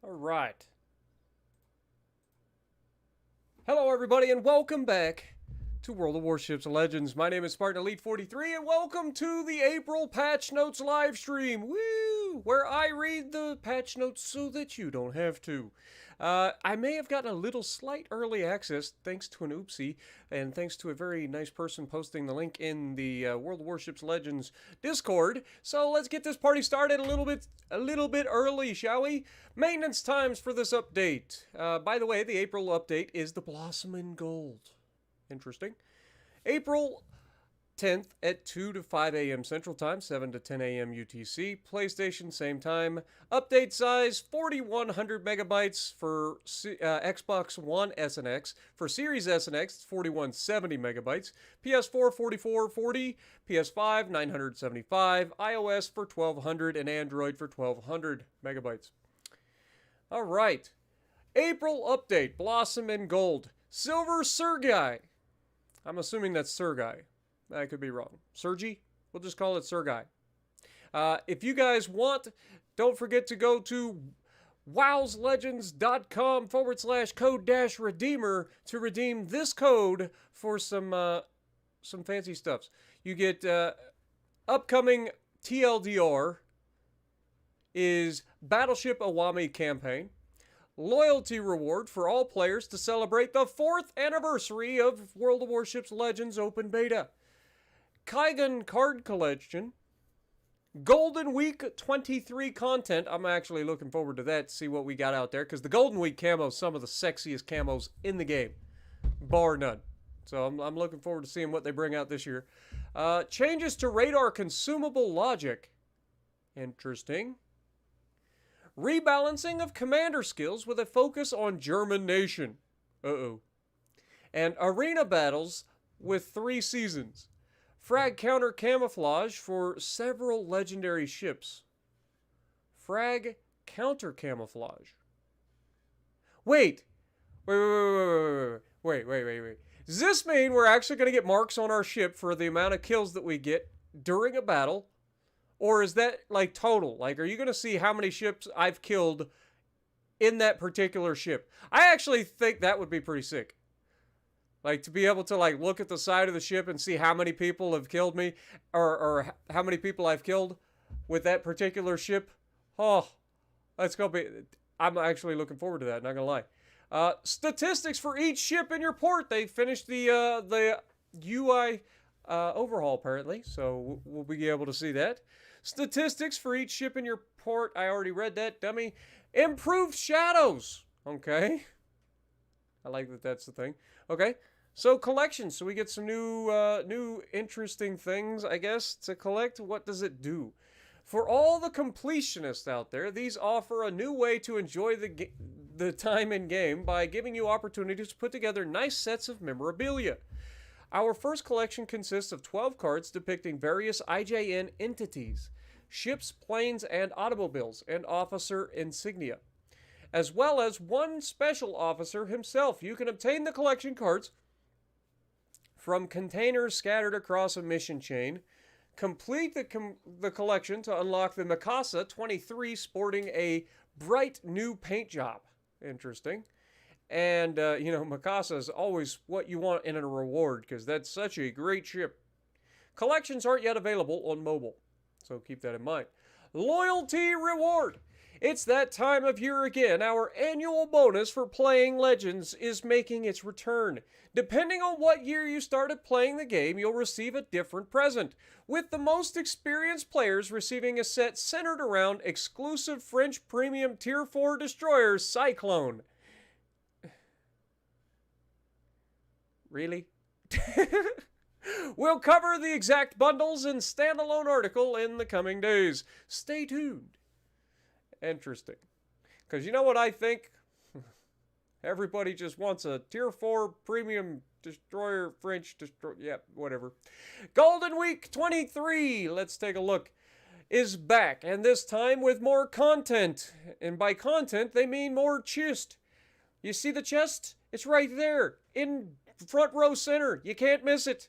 All right. Hello, everybody, and welcome back to World of Warships Legends. My name is Spartan Elite 43, and welcome to the April Patch Notes live stream. Woo! Where I read the patch notes so that you don't have to. I may have gotten a little slight early access thanks to an oopsie, and thanks to a very nice person posting the link in the World of Warships Legends Discord. So let's get this party started a little bit early, shall we? Maintenance times for this update. By the way, the April update is the Blossom in Gold. Interesting. April 10th at 2 to 5 a.m. Central Time, 7 to 10 a.m. UTC. PlayStation, same time. Update size, 4,100 megabytes for Xbox One S and X. For Series S and X, it's 4,170 megabytes. PS4, 4,440. PS5, 975. iOS for 1,200 and Android for 1,200 megabytes. All right. April update, Blossom in Gold. Silver Sergei. I'm assuming that's Sergei. I could be wrong. Sergei? We'll just call it Sergei. If you guys want, don't forget to go to wowslegends.com/code-redeemer to redeem this code for some fancy stuffs. You get upcoming TLDR is Battleship Awami campaign. Loyalty reward for all players to celebrate the 4th anniversary of World of Warships Legends Open Beta. Kaigan card collection. Golden Week 23 content. I'm actually looking forward to that, to see what we got out there, because the Golden Week camos, some of the sexiest camos in the game, bar none. So I'm looking forward to seeing what they bring out this year. Changes to radar consumable logic. Interesting. Rebalancing of commander skills with a focus on German nation. Uh-oh. And arena battles with 3 seasons. Frag counter camouflage for several legendary ships. Frag counter camouflage. Wait. Wait. Does this mean we're actually going to get marks on our ship for the amount of kills that we get during a battle? Or is that like total? Like, are you going to see how many ships I've killed in that particular ship? I actually think that would be pretty sick. Like, to be able to like look at the side of the ship and see how many people have killed me, or how many people I've killed with that particular ship. Oh, that's going to be... I'm actually looking forward to that, not going to lie. Statistics for each ship in your port. They finished the UI overhaul, apparently, so we'll be able to see that. Statistics for each ship in your port. I already read that, dummy. Improved shadows. Okay. I like that that's the thing. Okay. So collections. So we get some new interesting things, I guess, to collect. What does it do? For all the completionists out there, these offer a new way to enjoy the time in game by giving you opportunities to put together nice sets of memorabilia. Our first collection consists of 12 cards depicting various IJN entities, ships, planes, and automobiles, and officer insignia, as well as one special officer himself. You can obtain the collection cards from containers scattered across a mission chain. Complete the collection to unlock the Mikasa 23 sporting a bright new paint job. Interesting. And, Mikasa is always what you want in a reward, because that's such a great ship. Collections aren't yet available on mobile, so keep that in mind. Loyalty reward. It's that time of year again. Our annual bonus for playing Legends is making its return. Depending on what year you started playing the game, you'll receive a different present, with the most experienced players receiving a set centered around exclusive French premium Tier 4 destroyer Cyclone. Really? We'll cover the exact bundles and standalone article in the coming days. Stay tuned. Interesting. Because you know what I think? Everybody just wants a Tier 4 premium destroyer, French destroyer. Yeah, whatever. Golden Week 23, let's take a look, is back. And this time with more content. And by content, they mean more chest. You see the chest? It's right there. In front row center. You can't miss it.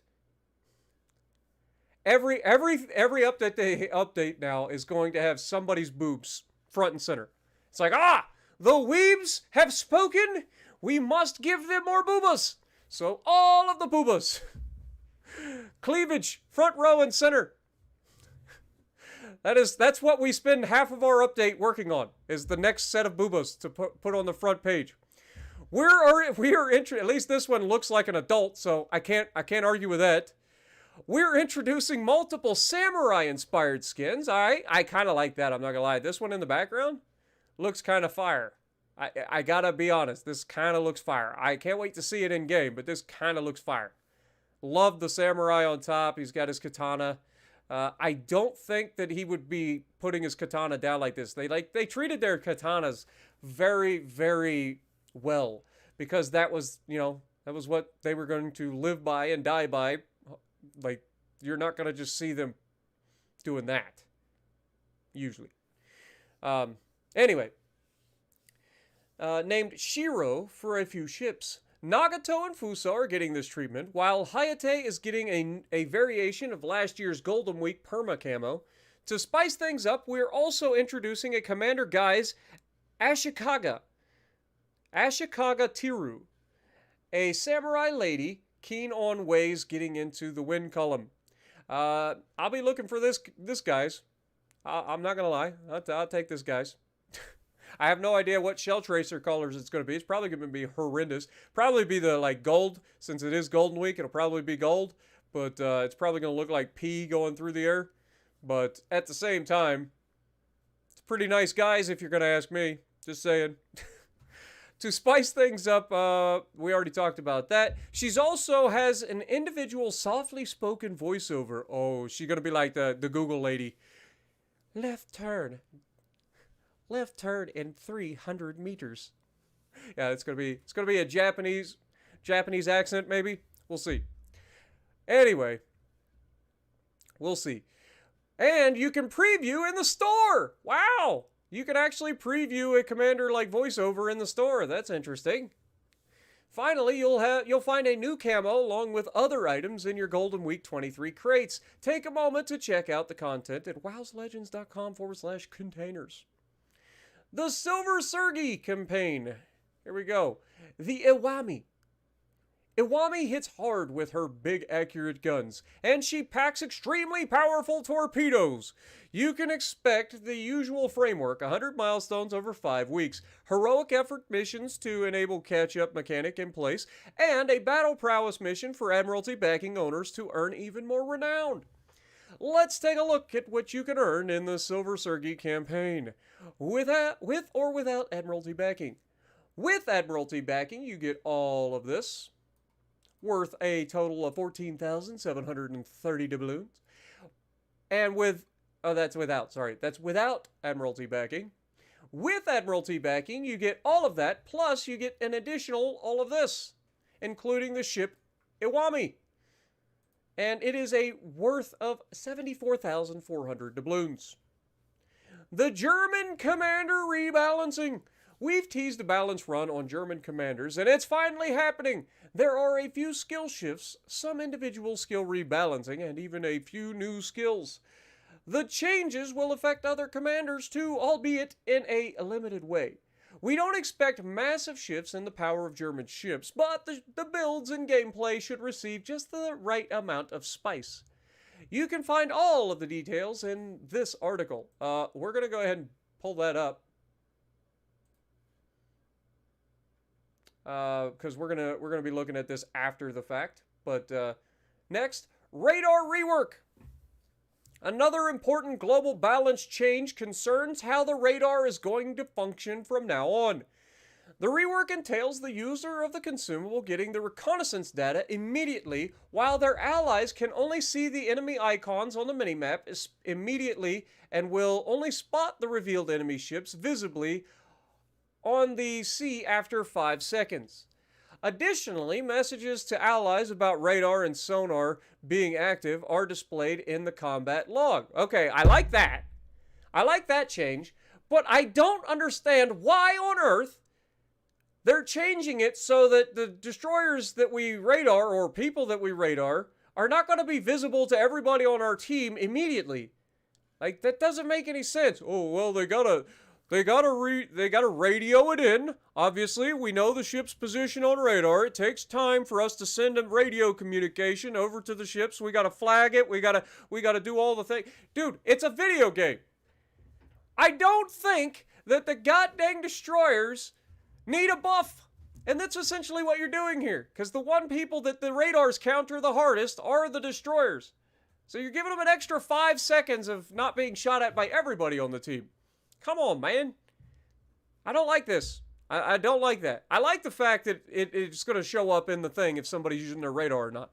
Every update they update now is going to have somebody's boobs front and center. It's like, The weebs have spoken. We must give them more boobas. So all of the boobas. Cleavage, front row and center. That's what we spend half of our update working on, is the next set of boobas to put on the front page. We are at least this one looks like an adult, so I can't argue with that. We're introducing multiple samurai-inspired skins. I kind of like that, I'm not gonna lie. This one in the background looks kind of fire. I gotta be honest, this kind of looks fire. I can't wait to see it in game, but this kind of looks fire. Love the samurai on top. He's got his katana. I don't think that he would be putting his katana down like this. They treated their katanas very, very well, because that was what they were going to live by and die by. Like, you're not going to just see them doing that usually. Anyway, named Shiro for a few ships. Nagato and Fuso are getting this treatment, while Hayate is getting a variation of last year's Golden Week perma camo. To spice things up, we're also introducing a Commander Guy's Ashikaga Tiru, a samurai lady keen on ways getting into the wind column. I'll be looking for this guys. I'm not gonna lie. I'll take this guys. I have no idea what shell tracer colors it's going to be. It's probably going to be horrendous. Probably be the gold, since it is Golden Week. It'll probably be gold, but it's probably going to look like pee going through the air. But at the same time, it's pretty nice guys if you're going to ask me. Just saying. To spice things up, we already talked about that. She's also has an individual softly spoken voiceover. Oh, she's going to be like the Google lady. Left turn in 300 meters. Yeah, it's gonna be a Japanese accent, maybe. We'll see. Anyway, we'll see. And you can preview in the store. Wow, you can actually preview a commander like voiceover in the store. That's interesting. Finally, you'll find a new camo along with other items in your Golden Week 23 crates. Take a moment to check out the content at wowslegends.com/containers. The Silver Sergi campaign. Here we go. The Iwami. Iwami hits hard with her big accurate guns, and she packs extremely powerful torpedoes. You can expect the usual framework, 100 milestones over 5 weeks, heroic effort missions to enable catch-up mechanic in place, and a battle prowess mission for Admiralty backing owners to earn even more renown. Let's take a look at what you can earn in the Silver Sergi campaign, with or without Admiralty backing. With Admiralty backing, you get all of this, worth a total of 14,730 doubloons. And that's without Admiralty backing. With Admiralty backing, you get all of that, plus you get an additional all of this, including the ship Iwami. And it is a worth of 74,400 doubloons. The German Commander rebalancing. We've teased a balance run on German commanders, and it's finally happening. There are a few skill shifts, some individual skill rebalancing, and even a few new skills. The changes will affect other commanders too, albeit in a limited way. We don't expect massive shifts in the power of German ships, but the builds and gameplay should receive just the right amount of spice. You can find all of the details in this article. We're going to go ahead and pull that up, because we're gonna be looking at this after the fact. But next, radar rework. Another important global balance change concerns how the radar is going to function from now on. The rework entails the user of the consumable getting the reconnaissance data immediately, while their allies can only see the enemy icons on the minimap immediately and will only spot the revealed enemy ships visibly on the sea after 5 seconds. Additionally, messages to allies about radar and sonar being active are displayed in the combat log. Okay, I like that. I like that change, but I don't understand why on earth they're changing it so that the destroyers that we radar, or people that we radar, are not going to be visible to everybody on our team immediately. Like, that doesn't make any sense. Oh, well, they gotta They gotta radio it in. Obviously, we know the ship's position on radar. It takes time for us to send a radio communication over to the ships. We gotta flag it. We gotta do all the things. Dude, it's a video game. I don't think that the goddamn destroyers need a buff. And that's essentially what you're doing here. Because the one people that the radars counter the hardest are the destroyers. So you're giving them an extra 5 seconds of not being shot at by everybody on the team. Come on, man. I don't like this. I don't like that. I like the fact that it's going to show up in the thing if somebody's using their radar or not.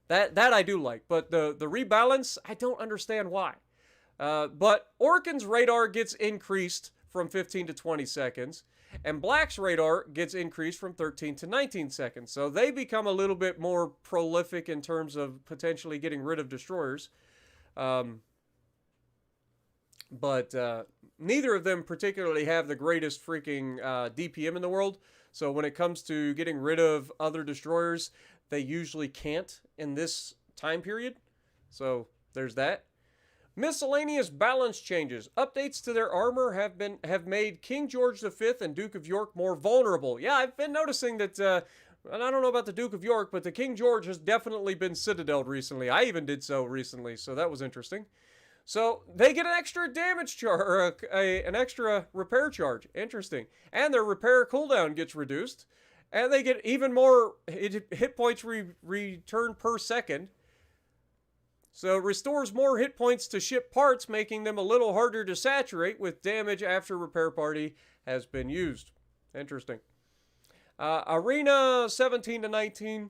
That I do like. But the rebalance, I don't understand why. But Orkan's radar gets increased from 15 to 20 seconds. And Black's radar gets increased from 13 to 19 seconds. So they become a little bit more prolific in terms of potentially getting rid of destroyers. But neither of them particularly have the greatest freaking DPM in the world. So when it comes to getting rid of other destroyers, they usually can't in this time period. So there's that. Miscellaneous balance changes. Updates to their armor have made King George V and Duke of York more vulnerable. Yeah, I've been noticing that, and I don't know about the Duke of York, but the King George has definitely been citadeled recently. I even did so recently, so that was interesting. So they get an extra damage charge, or an extra repair charge. Interesting. And their repair cooldown gets reduced. And they get even more hit points return per second. So it restores more hit points to ship parts, making them a little harder to saturate with damage after repair party has been used. Interesting. Arena 17 to 19.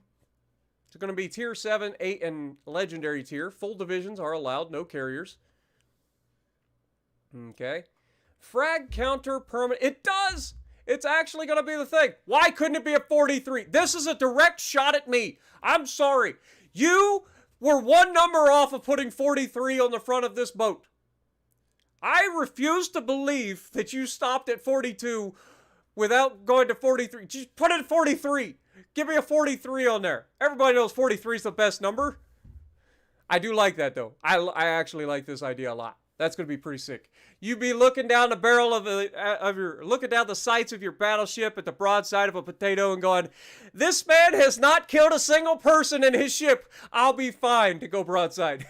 It's going to be tier 7, 8, and legendary tier. Full divisions are allowed, no carriers. Okay. Frag counter permanent. It does! It's actually going to be the thing. Why couldn't it be a 43? This is a direct shot at me. I'm sorry. You were one number off of putting 43 on the front of this boat. I refuse to believe that you stopped at 42 without going to 43. Just put it at 43. Give me a 43 on there. Everybody knows 43 is the best number. I do like that, though. I actually like this idea a lot. That's going to be pretty sick. You be looking down the barrel looking down the sights of your battleship at the broadside of a potato and going, this man has not killed a single person in his ship. I'll be fine to go broadside.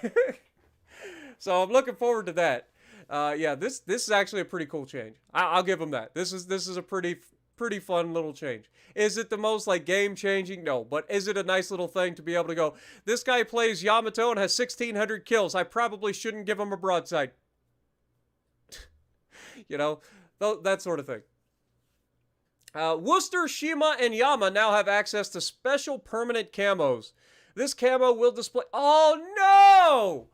So I'm looking forward to that. Yeah, this is actually a pretty cool change. I'll give them that. This is a pretty fun little change. Is it the most like game changing? No, but is it a nice little thing to be able to go, this guy plays Yamato and has 1,600 kills. I probably shouldn't give him a broadside. You know, that sort of thing. Worcester, Shima, and Yama now have access to special permanent camos. This camo will display... Oh, no!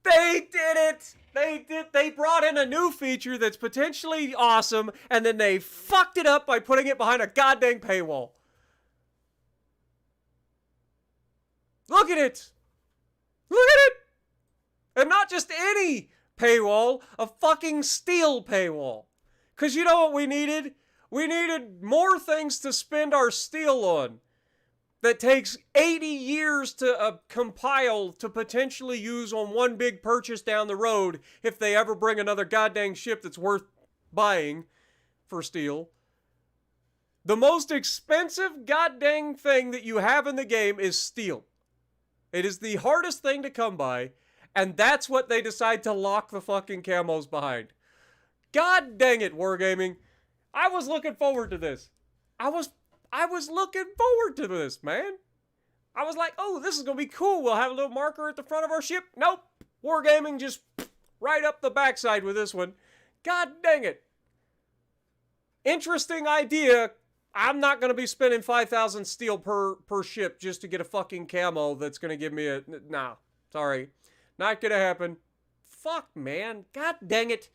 They did it! They brought in a new feature that's potentially awesome, and then they fucked it up by putting it behind a goddamn paywall. Look at it! Look at it! And not just any paywall, a fucking steel paywall. Because you know what we needed? We needed more things to spend our steel on that takes 80 years to compile to potentially use on one big purchase down the road if they ever bring another goddamn ship that's worth buying for steel. The most expensive goddamn thing that you have in the game is steel. It is the hardest thing to come by, and that's what they decide to lock the fucking camos behind. God dang it, Wargaming. I was looking forward to this. I was looking forward to this, man. I was like, oh, this is going to be cool. We'll have a little marker at the front of our ship. Nope. Wargaming just right up the backside with this one. God dang it. Interesting idea. I'm not going to be spending 5,000 steel per ship just to get a fucking camo that's going to give me a... Nah, sorry. Not going to happen. Fuck, man. God dang it.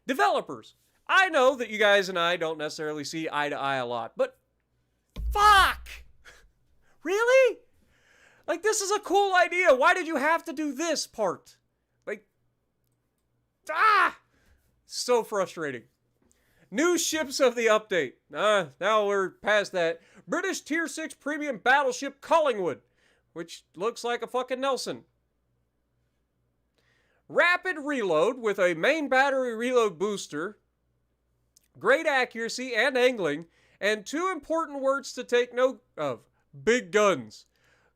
Developers. I know that you guys and I don't necessarily see eye to eye a lot, but fuck! Really? Like, this is a cool idea. Why did you have to do this part? Like, so frustrating. New ships of the update. Now we're past that. British Tier 6 Premium Battleship Collingwood, which looks like a fucking Nelson. Rapid reload with a main battery reload booster. great accuracy and angling, and two important words to take note of: big guns.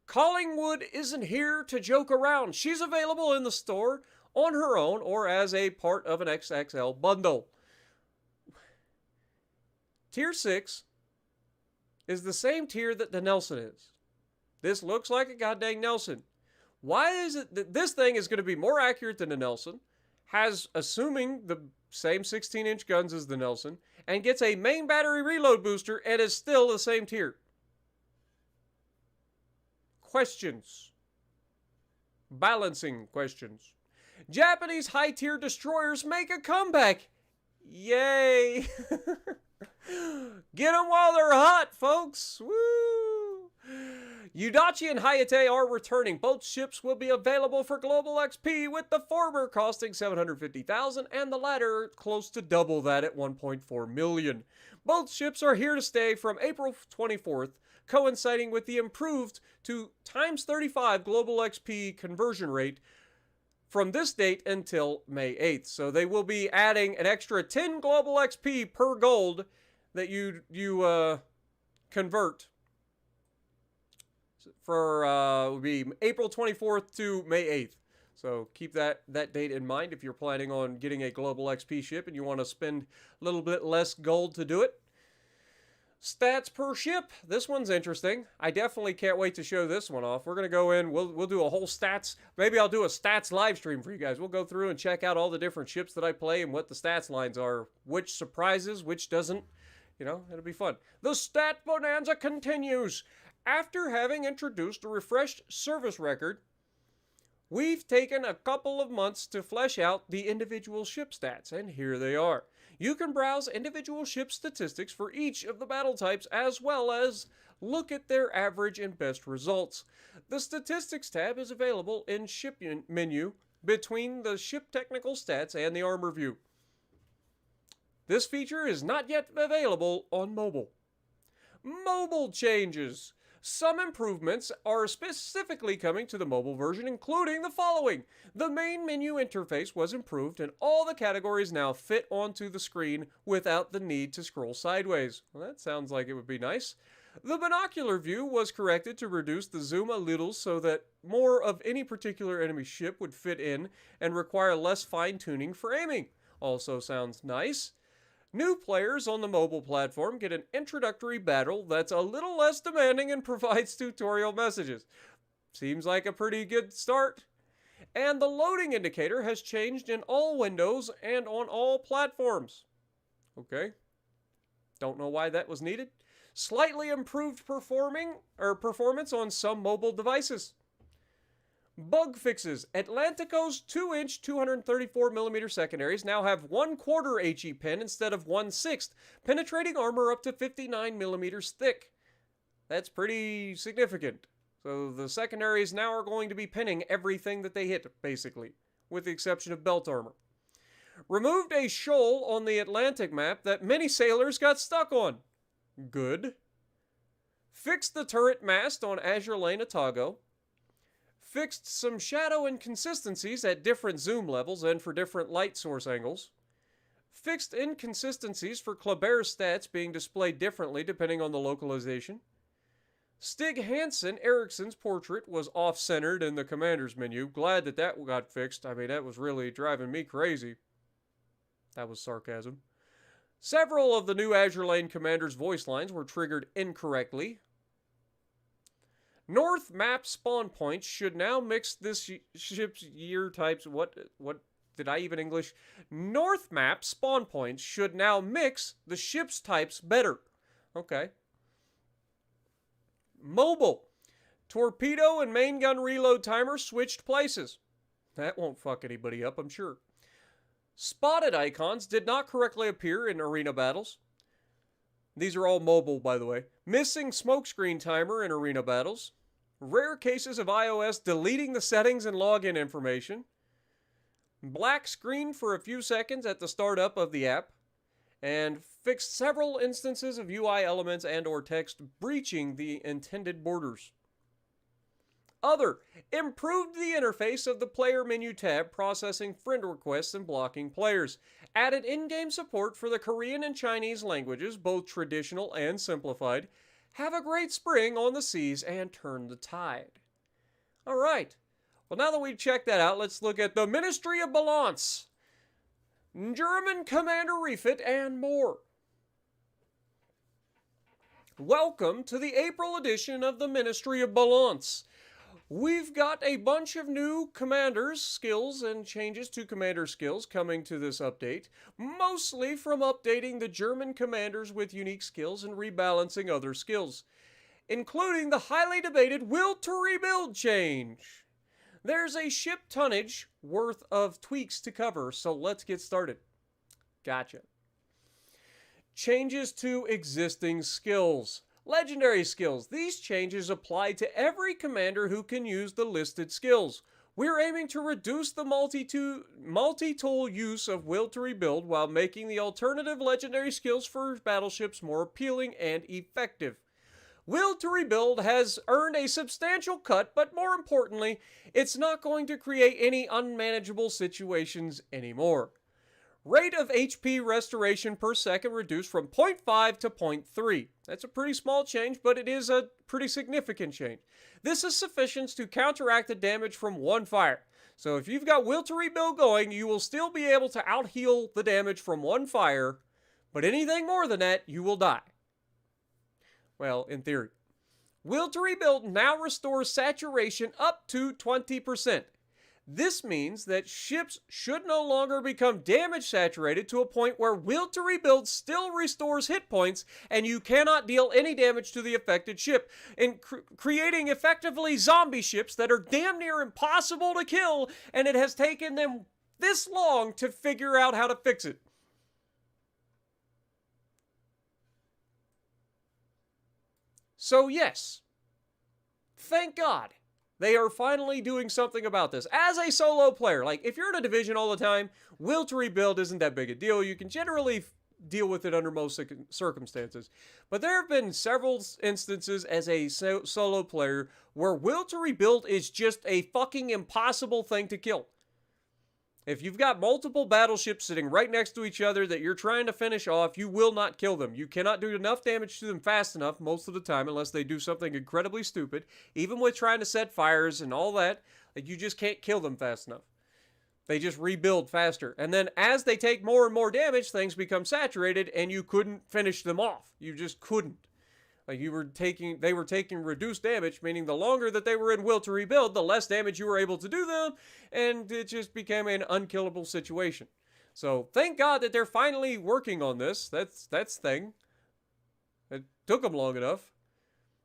Collingwood isn't here to joke around. She's available in the store on her own or as a part of an XXL bundle. Tier 6 is the same tier that the Nelson is. This looks like a goddamn Nelson. Why is it that this thing is going to be more accurate than the Nelson, has, assuming the same 16-inch guns as the Nelson, and gets a main battery reload booster and is still the same tier? Questions. Balancing questions. Japanese high-tier destroyers make a comeback. Yay. Get them while they're hot, folks. Woo. Udachi and Hayate are returning. Both ships will be available for Global XP, with the former costing $750,000 and the latter close to double that at $1.4 million. Both ships are here to stay from April 24th, coinciding with the improved to times 35 Global XP conversion rate from this date until May 8th. So they will be adding an extra 10 Global XP per gold that you convert for would be April 24th to May 8th. So keep that date in mind if you're planning on getting a Global XP ship and you want to spend a little bit less gold to do it. Stats per ship. This one's interesting. I definitely can't wait to show this one off. We're going to go in. We'll do a whole stats. Maybe I'll do a stats live stream for you guys. We'll go through and check out all the different ships that I play and what the stats lines are. Which surprises, which doesn't. You know, it'll be fun. The stat bonanza continues. After having introduced a refreshed service record, we've taken a couple of months to flesh out the individual ship stats, and here they are. You can browse individual ship statistics for each of the battle types, as well as look at their average and best results. The Statistics tab is available in Ship menu between the ship technical stats and the armor view. This feature is not yet available on mobile. Mobile changes. Some improvements are specifically coming to the mobile version, including the following. The main menu interface was improved, and all the categories now fit onto the screen without the need to scroll sideways. Well, that sounds like it would be nice. The binocular view was corrected to reduce the zoom a little so that more of any particular enemy ship would fit in and require less fine-tuning for aiming. Also sounds nice. New players on the mobile platform get an introductory battle that's a little less demanding and provides tutorial messages. Seems like a pretty good start. And the loading indicator has changed in all windows and on all platforms. Okay. Don't know why that was needed. Slightly improved performance on some mobile devices. Bug fixes. Atlantico's 2-inch 234mm secondaries now have 1/4 HE pin instead of 1/6, penetrating armor up to 59mm thick. That's pretty significant. So the secondaries now are going to be pinning everything that they hit, basically, with the exception of belt armor. Removed a shoal on the Atlantic map that many sailors got stuck on. Good. Fixed the turret mast on Azure Lane Otago. Fixed some shadow inconsistencies at different zoom levels and for different light source angles. Fixed inconsistencies for Kleber's stats being displayed differently depending on the localization. Stig Hansen Eriksson's portrait was off-centered in the commander's menu. Glad that got fixed. I mean, that was really driving me crazy. That was sarcasm. Several of the new Azure Lane commander's voice lines were triggered incorrectly. North map spawn points should now mix this ship's year types. What did I even English? North map spawn points should now mix the ship's types better. Okay. Mobile. Torpedo and main gun reload timer switched places. That won't fuck anybody up, I'm sure. Spotted icons did not correctly appear in arena battles. These are all mobile, by the way. Missing smokescreen timer in arena battles. Rare cases of iOS deleting the settings and login information. Black screen for a few seconds at the startup of the app. And fixed several instances of UI elements and or text breaching the intended borders. Other, improved the interface of the player menu tab, processing friend requests and blocking players. Added in-game support for the Korean and Chinese languages, both traditional and simplified. Have a great spring on the seas and turn the tide. All right. Well, now that we've checked that out, let's look at the Ministry of Balance, German Commander refit, and more. Welcome to the April edition of the Ministry of Balance. We've got a bunch of new commanders, skills, and changes to commander skills coming to this update, mostly from updating the German commanders with unique skills and rebalancing other skills, including the highly debated Will to Rebuild change. There's a ship tonnage worth of tweaks to cover, so let's get started. Gotcha. Changes to existing skills. Legendary skills. These changes apply to every commander who can use the listed skills. We're aiming to reduce the multi-tool use of Will to Rebuild while making the alternative legendary skills for battleships more appealing and effective. Will to Rebuild has earned a substantial cut, but more importantly, it's not going to create any unmanageable situations anymore. Rate of HP restoration per second reduced from 0.5 to 0.3. That's a pretty small change, but it is a pretty significant change. This is sufficient to counteract the damage from one fire. So if you've got Will to Rebuild going, you will still be able to out-heal the damage from one fire, but anything more than that, you will die. Well, in theory. Will to Rebuild now restores saturation up to 20%. This means that ships should no longer become damage saturated to a point where Will to Rebuild still restores hit points and you cannot deal any damage to the affected ship, and creating effectively zombie ships that are damn near impossible to kill, and it has taken them this long to figure out how to fix it. So yes, thank God. They are finally doing something about this. As a solo player, like if you're in a division all the time, Will to Rebuild isn't that big a deal. You can generally deal with it under most circumstances. But there have been several instances as a solo player where Will to Rebuild is just a fucking impossible thing to kill. If you've got multiple battleships sitting right next to each other that you're trying to finish off, you will not kill them. You cannot do enough damage to them fast enough most of the time unless they do something incredibly stupid. Even with trying to set fires and all that, like you just can't kill them fast enough. They just rebuild faster. And then as they take more and more damage, things become saturated and you couldn't finish them off. You just couldn't. Like they were taking reduced damage, meaning the longer that they were in Will to Rebuild, the less damage you were able to do them, and it just became an unkillable situation. So thank God that they're finally working on this. That's thing. It took them long enough.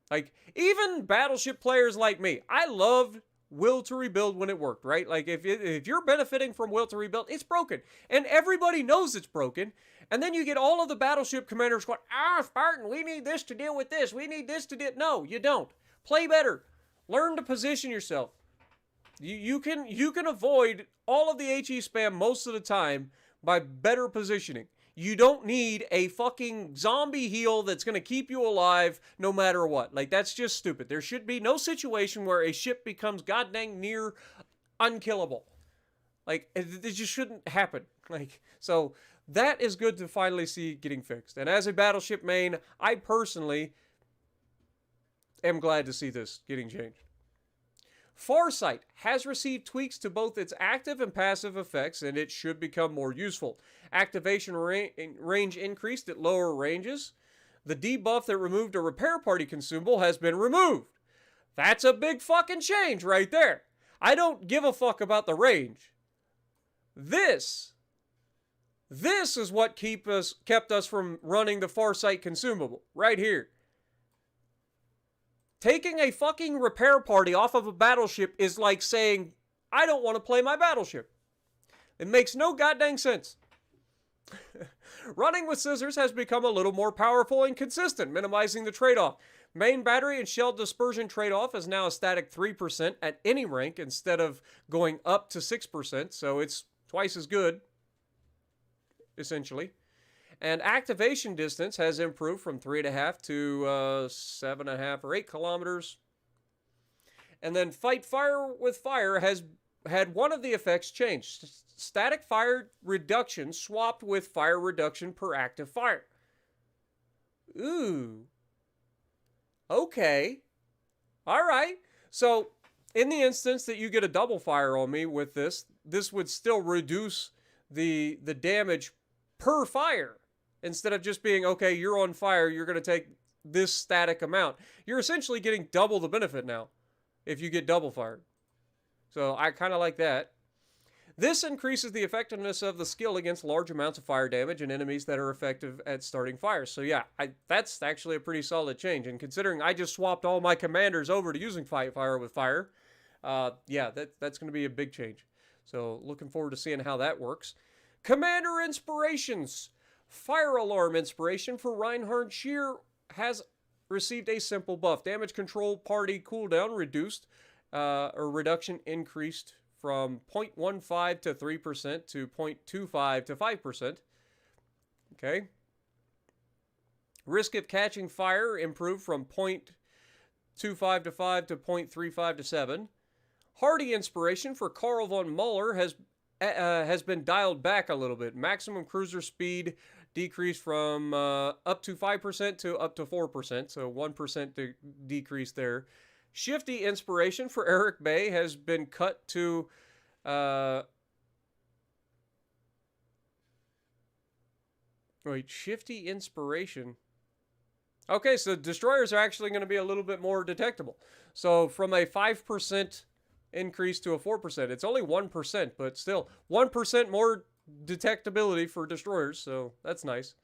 Like even battleship players like me, I loved Will to Rebuild when it worked, right? Like if you're benefiting from Will to Rebuild, it's broken, and everybody knows it's broken. And then you get all of the battleship commanders going, Spartan, we need this to deal with this. We need this to deal. No, you don't. Play better. Learn to position yourself. You can avoid all of the HE spam most of the time by better positioning. You don't need a fucking zombie heal that's going to keep you alive no matter what. Like, that's just stupid. There should be no situation where a ship becomes goddamn near unkillable. Like, it just shouldn't happen. Like, so that is good to finally see getting fixed. And as a battleship main, I personally am glad to see this getting changed. Farsight has received tweaks to both its active and passive effects, and it should become more useful. Activation range increased at lower ranges. The debuff that removed a repair party consumable has been removed. That's a big fucking change right there. I don't give a fuck about the range. This is what kept us from running the Farsight consumable, right here. Taking a fucking repair party off of a battleship is like saying, I don't want to play my battleship. It makes no goddamn sense. Running with scissors has become a little more powerful and consistent, minimizing the trade-off. Main battery and shell dispersion trade-off is now a static 3% at any rank instead of going up to 6%, so it's twice as good, essentially. And activation distance has improved from 3.5 to 7.5 or 8 kilometers. And then fight fire with fire has had one of the effects changed. Static fire reduction swapped with fire reduction per active fire. Ooh. Okay. All right. So, in the instance that you get a double fire on me with this, this would still reduce the damage per fire. Instead of just being, okay, you're on fire, you're going to take this static amount. You're essentially getting double the benefit now if you get double fired. So I kind of like that. This increases the effectiveness of the skill against large amounts of fire damage and enemies that are effective at starting fires. So yeah, that's actually a pretty solid change. And considering I just swapped all my commanders over to using fight fire with fire, yeah, that's going to be a big change. So looking forward to seeing how that works. Commander inspirations. Fire alarm inspiration for Reinhard Shear has received a simple buff. Damage control party cooldown reduced, or reduction increased from 0.15 to 3% to 0.25 to 5%. Okay. Risk of catching fire improved from 0.25 to 5 to 0.35 to 7. Hardy inspiration for Karl von Muller has been dialed back a little bit. Maximum cruiser speed decreased from up to 5% to up to 4%, so 1% decrease there. Shifty inspiration for Eric Bay has been cut to shifty inspiration. Okay, so destroyers are actually going to be a little bit more detectable. So from a 5% increase to a 4%, it's only 1%, but still 1% more detectability for destroyers, so that's nice.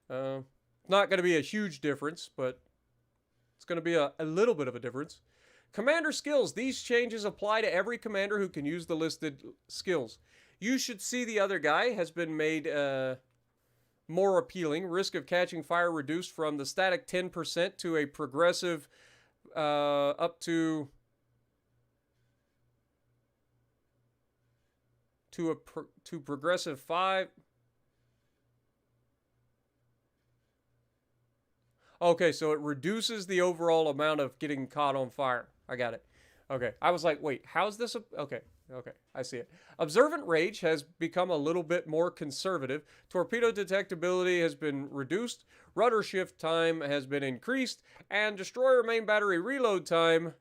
Not going to be a huge difference, but it's going to be a little bit of a difference. Commander skills. These changes apply to every commander who can use the listed skills. You should see the other guy has been made more appealing. Risk of catching fire reduced from the static 10% to a progressive up to progressive 5. Okay, so it reduces the overall amount of getting caught on fire. I got it. Okay, I was like, wait, how's this? Okay, I see it. Observant Rage has become a little bit more conservative. Torpedo detectability has been reduced. Rudder shift time has been increased. And destroyer main battery reload time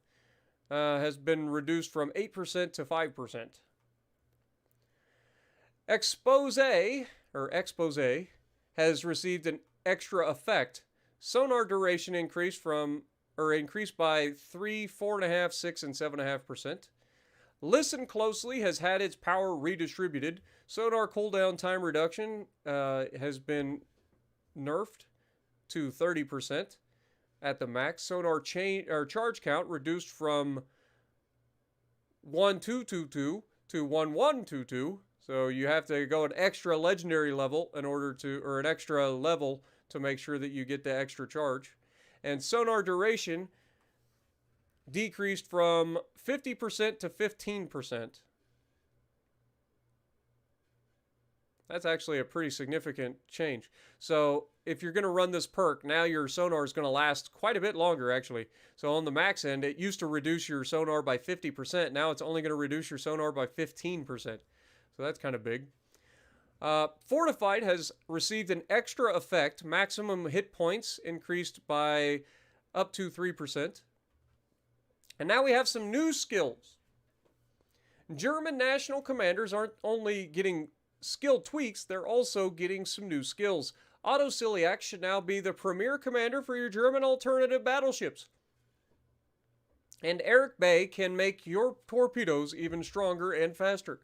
has been reduced from 8% to 5%. Expose has received an extra effect. Sonar duration increased by 3, 4.5, 6, and 7.5%. Listen Closely has had its power redistributed. Sonar cooldown time reduction has been nerfed to 30% at the max. Sonar charge count reduced from 1222 to 1122. So you have to go an extra legendary level or an extra level to make sure that you get the extra charge. And sonar duration decreased from 50% to 15%. That's actually a pretty significant change. So if you're going to run this perk, now your sonar is going to last quite a bit longer, actually. So on the max end, it used to reduce your sonar by 50%. Now it's only going to reduce your sonar by 15%. So that's kind of big. Fortified has received an extra effect. Maximum hit points increased by up to 3%. And now we have some new skills. German national commanders aren't only getting skill tweaks, they're also getting some new skills. Otto Ciliac should now be the premier commander for your German alternative battleships. And Eric Bay can make your torpedoes even stronger and faster.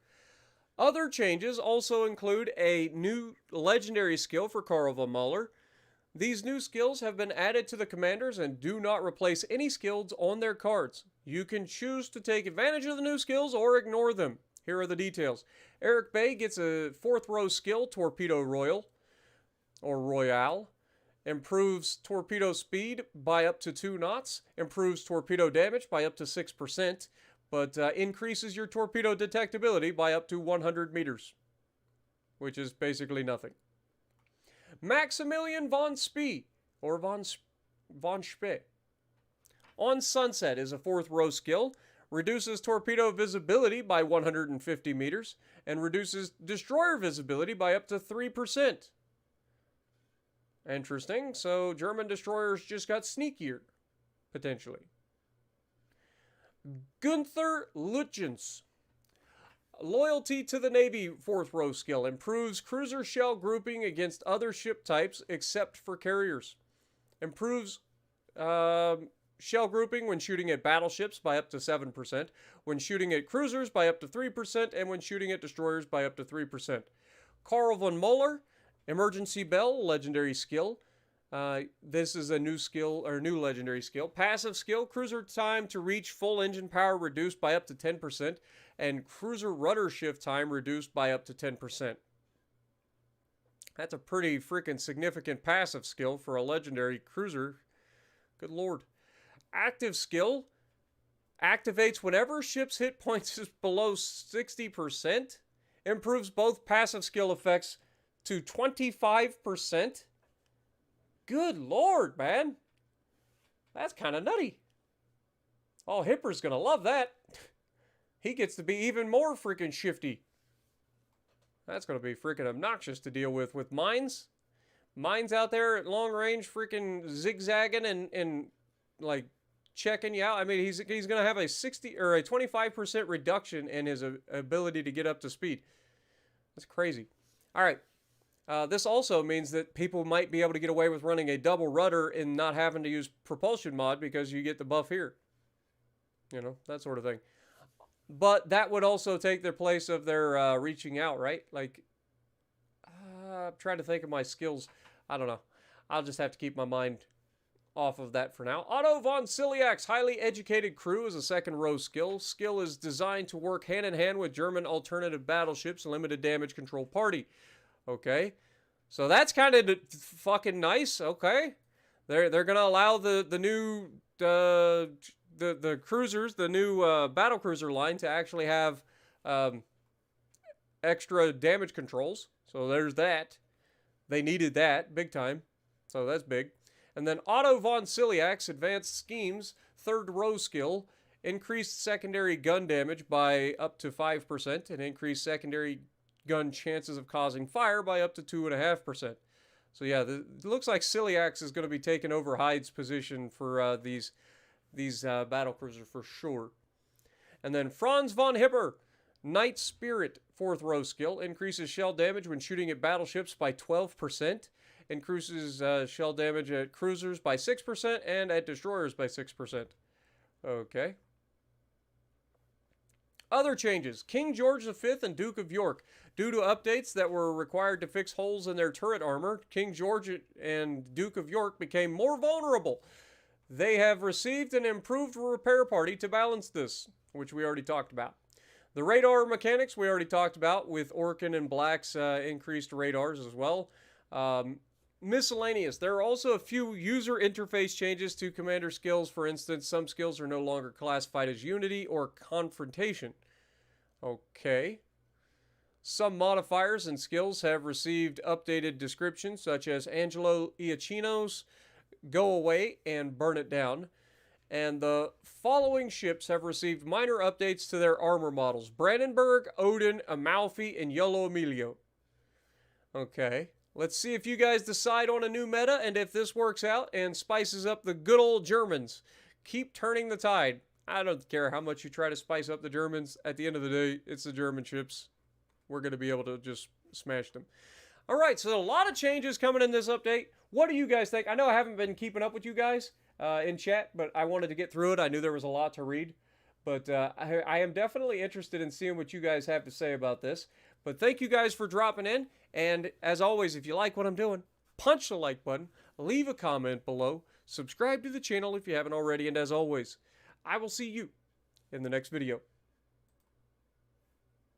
Other changes also include a new legendary skill for Karl von Muller. These new skills have been added to the commanders and do not replace any skills on their cards. You can choose to take advantage of the new skills or ignore them. Here are the details. Eric Bay gets a 4th row skill, Torpedo Royal, or Royale. Improves torpedo speed by up to 2 knots. Improves torpedo damage by up to 6%. But increases your torpedo detectability by up to 100 meters, which is basically nothing. Maximilian von Spee, or von Spee. On Sunset is a 4th row skill. Reduces torpedo visibility by 150 meters and reduces destroyer visibility by up to 3%. Interesting. So German destroyers just got sneakier, potentially. Gunther Lutjens. Loyalty to the Navy 4th row skill. Improves cruiser shell grouping against other ship types except for carriers. Improves shell grouping when shooting at battleships by up to 7%, when shooting at cruisers by up to 3%, and when shooting at destroyers by up to 3%. Karl von Muller, Emergency Bell, legendary skill. This is a new skill, or new legendary skill. Passive skill, cruiser time to reach full engine power reduced by up to 10%, and cruiser rudder shift time reduced by up to 10%. That's a pretty freaking significant passive skill for a legendary cruiser. Good lord. Active skill activates whenever ship's hit points is below 60%. Improves both passive skill effects to 25%. Good lord, man. That's kind of nutty. Oh, Hipper's going to love that. He gets to be even more freaking shifty. That's going to be freaking obnoxious to deal with mines. Mines out there at long range freaking zigzagging and like checking you out. I mean, he's going to have a 60 or a 25% reduction in his ability to get up to speed. That's crazy. All right. This also means that people might be able to get away with running a double rudder and not having to use propulsion mod because you get the buff here. You know, that sort of thing. But that would also take their place of their reaching out, right? Like, I'm trying to think of my skills. I don't know. I'll just have to keep my mind off of that for now. Otto von Ciliac's highly educated crew is a 2nd row skill. Skill is designed to work hand in hand with German alternative battleships, limited damage control party. Okay, so that's kind of fucking nice. Okay, they're gonna allow the new the cruisers, the new battle cruiser line to actually have extra damage controls. So there's that. They needed that big time. So that's big. And then Otto von Ciliac's advanced schemes 3rd row skill increased secondary gun damage by up to 5% and increased secondary gun chances of causing fire by up to 2.5%. So yeah, it looks like Ciliac's is going to be taking over Hyde's position for these battle cruisers for sure. And then Franz von Hipper, Night Spirit 4th row skill, increases shell damage when shooting at battleships by 12%, increases shell damage at cruisers by 6%, and at destroyers by 6%. Okay. Other changes. King George V and Duke of York. Due to updates that were required to fix holes in their turret armor, King George and Duke of York became more vulnerable. They have received an improved repair party to balance this, which we already talked about. The radar mechanics we already talked about with Orkin and Black's increased radars as well. Miscellaneous. There are also a few user interface changes to commander skills. For instance, some skills are no longer classified as Unity or Confrontation. Okay. Some modifiers and skills have received updated descriptions, such as Angelo Iachino's Go Away and Burn It Down. And the following ships have received minor updates to their armor models: Brandenburg, Odin, Amalfi, and Yolo Emilio. Okay. Let's see if you guys decide on a new meta and if this works out and spices up the good old Germans. Keep turning the tide. I don't care how much you try to spice up the Germans. At the end of the day, it's the German ships. We're going to be able to just smash them. All right, so a lot of changes coming in this update. What do you guys think? I know I haven't been keeping up with you guys in chat, but I wanted to get through it. I knew there was a lot to read. But I am definitely interested in seeing what you guys have to say about this. But thank you guys for dropping in. And as always, if you like what I'm doing, punch the like button, leave a comment below, subscribe to the channel if you haven't already, and as always, I will see you in the next video.